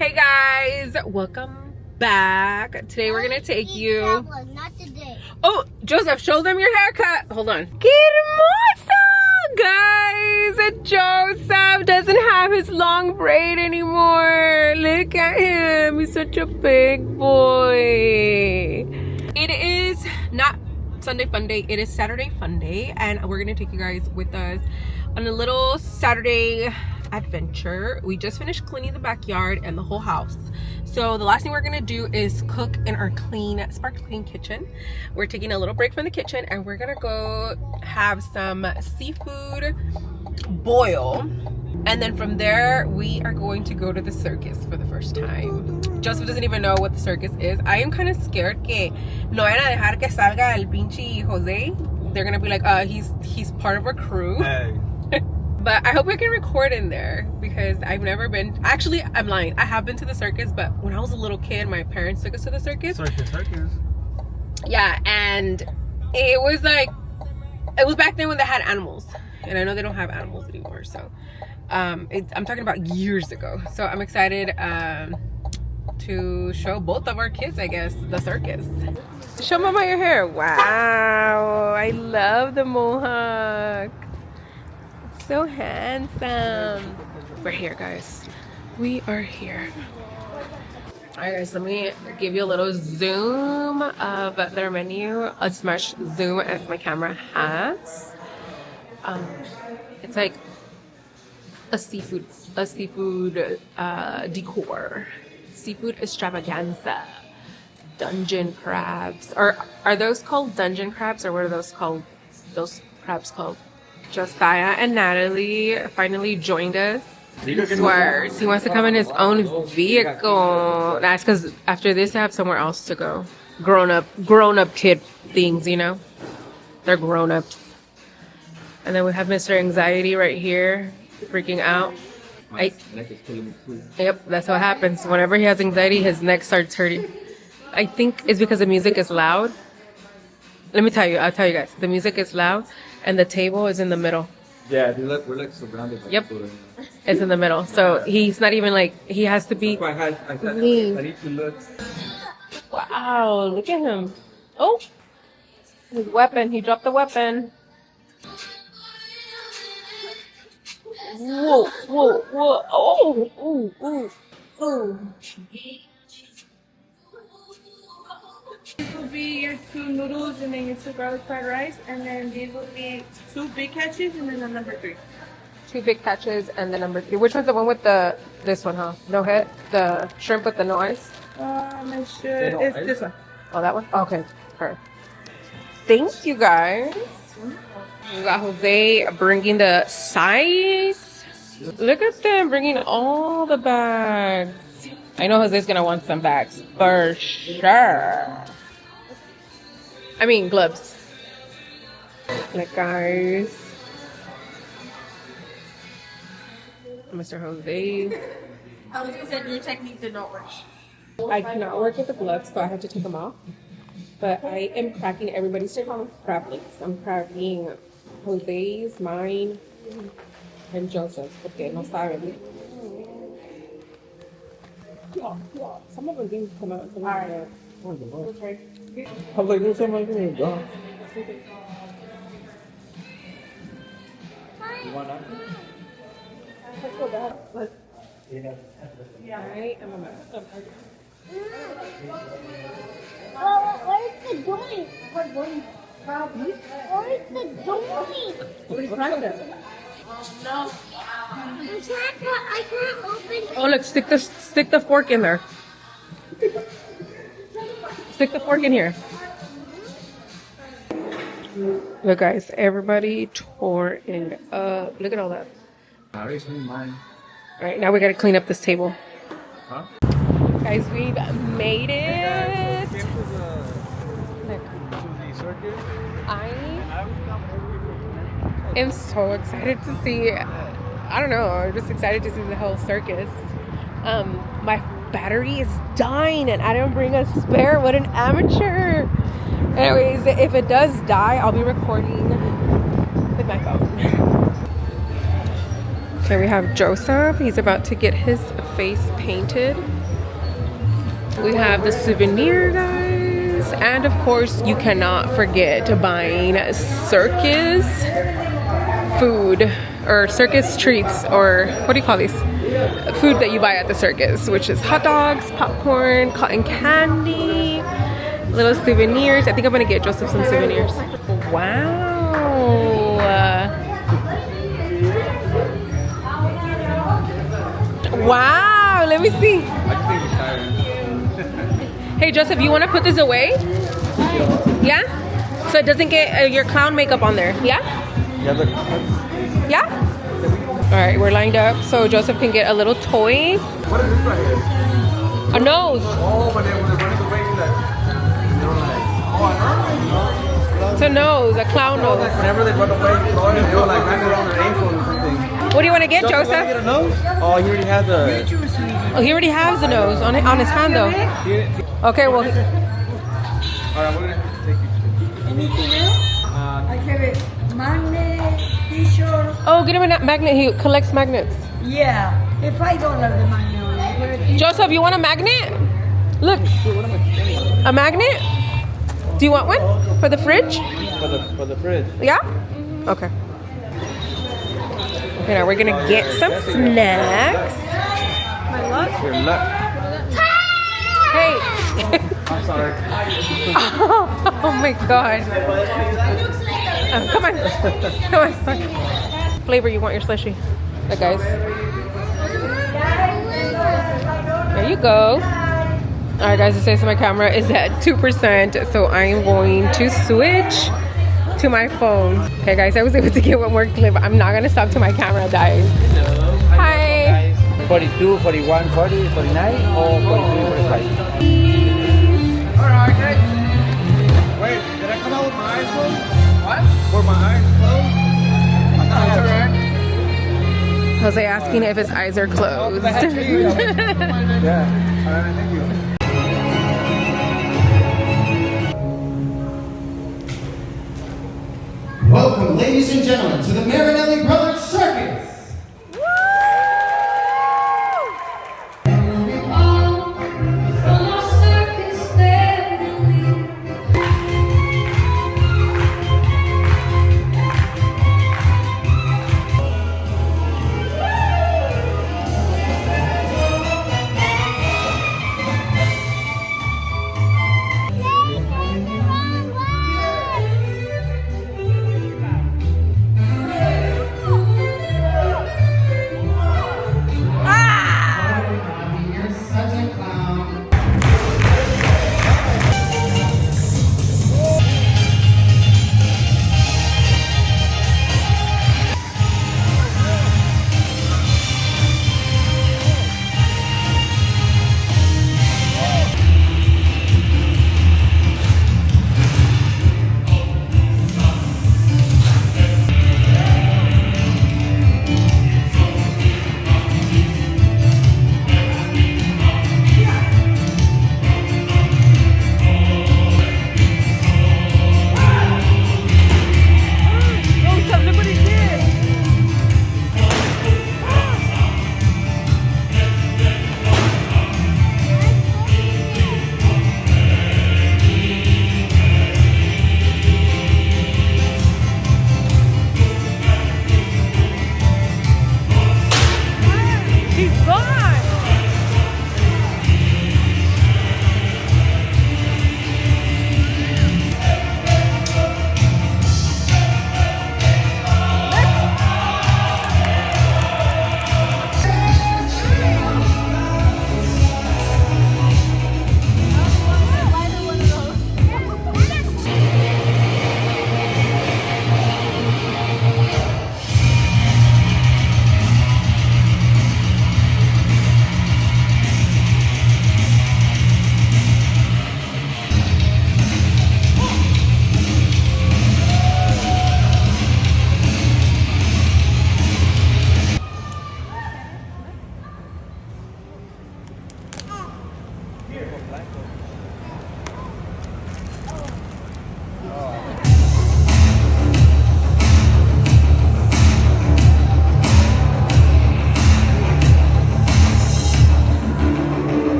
Hey guys, welcome back. Today we're gonna take you. Not today. Oh, Joseph, show them your haircut. Hold on. Guys, Joseph doesn't have his long braid anymore. Look at him. He's such a big boy. It is not Sunday fun day. It is Saturday fun day, and we're gonna take you guys with us on a little Saturday adventure. We just finished cleaning the backyard and the whole house, so the last thing we're gonna do is cook in our clean, sparkling kitchen. We're taking a little break from the kitchen and we're gonna go have some seafood boil, and then from there we are going to go to the circus for the first time. Joseph doesn't even know what the circus is. I am kind of scared que no van a dejar que salga el pinche Jose. They're gonna be like, he's part of our crew. Hey. But I hope I can record in there because I've never been. Actually, I'm lying. I have been to the circus, but when I was a little kid, my parents took us to the circus. Circus. Yeah, and it was like, it was back then when they had animals, and I know they don't have animals anymore. So, I'm talking about years ago. So I'm excited to show both of our kids, I guess, the circus. Show Mama your hair. Wow, I love the mohawk. So handsome. We're here, guys. We are here. All right, guys, let me give you a little zoom of their menu. As much zoom as my camera has. It's like a seafood decor, seafood extravaganza, dungeon crabs. Or are those called dungeon crabs, or what are those called? Those crabs called? Josiah and Natalie finally joined us. He swears he wants to come in his own vehicle. That's because after this, I have somewhere else to go. Grown up kid things, you know. They're grown ups. And then we have Mr. Anxiety right here, freaking out. Yep, that's what happens. Whenever he has anxiety, his neck starts hurting. I think it's because the music is loud. Let me tell you, I'll tell you guys. The music is loud. And the table is in the middle. Yeah, we're like surrounded by people. It's in the middle. So he's not even like, he has to be. I need to look. Wow, look at him. Oh, his weapon. He dropped the weapon. Whoa, whoa, whoa. Oh, ooh, ooh, ooh. These will be your 2 noodles and then your 2 garlic fried rice, and then these will be 2 big catches and then the number 3. 2 big catches and the number 3. Which one's the one with this one, huh? No hit? The shrimp with the no ice? It's this one. Oh, that one? Okay, perfect. Thank you, guys. We got Jose bringing the sides. Look at them bringing all the bags. I know Jose's gonna want some bags for sure. I mean, gloves. Look, guys. Mr. Jose. Jose said your technique did not work. I cannot work with the gloves, so I have to take them off. But I am cracking everybody's crab legs. I'm cracking Jose's, mine, and Joseph's. Porque no saben. Some of them didn't come out. Some of them I was like, there's something like that. You want that? Let's go back. I am a mess. Where's the joint? Where's the joint? What is wrong with it? No. I can't open it. Oh, look! Stick the fork in there. Stick the fork in here. Look, guys! Everybody tore it up. Look at all that. I already seen mine. All right, now we gotta clean up this table. Huh? Guys, we've made it. To the circus. I am so excited to see. I don't know. I'm just excited to see the whole circus. My battery is dying, and I didn't bring a spare. What an amateur! Anyways, if it does die, I'll be recording with my phone. Okay, we have Joseph. He's about to get his face painted. We have the souvenir guys. And of course, you cannot forget buying Circus food or Circus treats, or what do you call these? Food that you buy at the circus, which is hot dogs, popcorn, cotton candy, little souvenirs. I think I'm gonna get Joseph some souvenirs. Wow. Wow, let me see. Hey Joseph, you wanna put this away? Yeah? So it doesn't get your clown makeup on there, yeah? Yeah? All right, we're lined up so Joseph can get a little toy. What is this right here? A nose. Oh, but they were running away with that. They were like, oh, I know. It's a nose, a clown nose. Whenever they run away, they were like hanging around their ankle or something. What do you want to get, Joseph? Get a nose? Oh, he already has a. Oh, he already has the nose on his hand though. Okay, well. All right, we're gonna take you. Anything else? I have a magnet, t-shirt. Oh, get him a magnet. He collects magnets. Yeah, a $5 the magnet. I have a t-shirt. Joseph, you want a magnet? Look, a magnet. Do you want one for the fridge? For the fridge. Yeah. Okay. Okay, now we're gonna get some snacks. My luck. Your luck. Hey. I'm sorry. Oh my god. Come on. Come on. Flavor you want your slushy. Right, guys. There you go. Alright guys, it says my camera is at 2%, so I am going to switch to my phone. Okay guys, I was able to get one more clip. I'm not gonna stop till my camera dies. Hello. Hi. 42, 41, 40, 49, or 43, 45. Alright, guys. Wait, did I come out with my eyes closed? What? Were my eyes closed? That's alright. Jose asking if his eyes are closed. Yeah. Alright, thank you. Welcome, ladies and gentlemen, to the Marinelli Brothers Circus!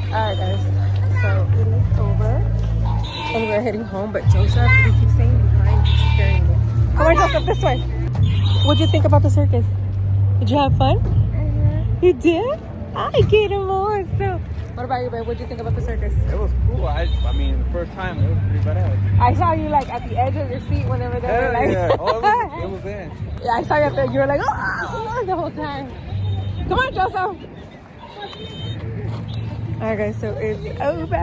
Alright guys, so it is over and we're heading home, but Joseph, he keeps staying behind, he's scaring me. Come on Joseph, this way. What'd you think about the circus? Did you have fun? You did? I get him more. So, what about you, babe? What'd you think about the circus? It was cool. I mean, the first time it was pretty badass. I saw you like at the edge of your seat whenever they were like. Yeah. Oh, it was in. Yeah, I saw you up there. You were like, oh, the whole time. Come on, Joseph. Alright, guys, so it's over.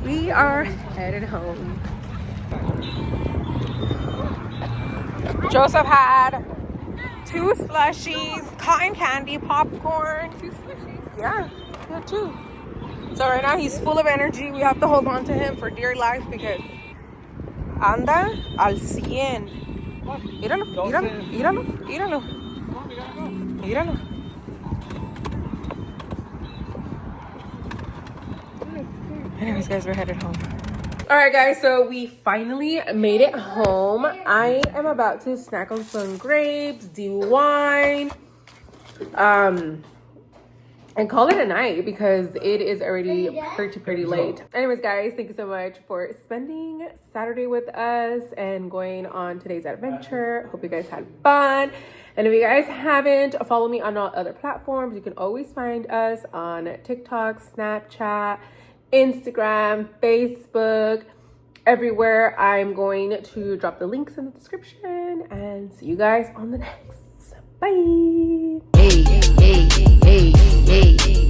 We are headed home. Joseph had 2 slushies, cotton candy, popcorn. 2 slushies? Yeah, he had 2. So right now he's full of energy. We have to hold on to him for dear life because anda al 100. Míralo, míralo, míralo, míralo. Míralo. Anyways, guys, we're headed home. All right, guys, so we finally made it home. I am about to snack on some grapes, do wine, and call it a night because it is already pretty late. Anyways, guys, thank you so much for spending Saturday with us and going on today's adventure. Hope you guys had fun. And if you guys haven't, follow me on all other platforms. You can always find us on TikTok, Snapchat, Instagram, Facebook, everywhere. I'm going to drop the links in the description and see you guys on the next. Bye. Hey, hey, hey, hey, hey.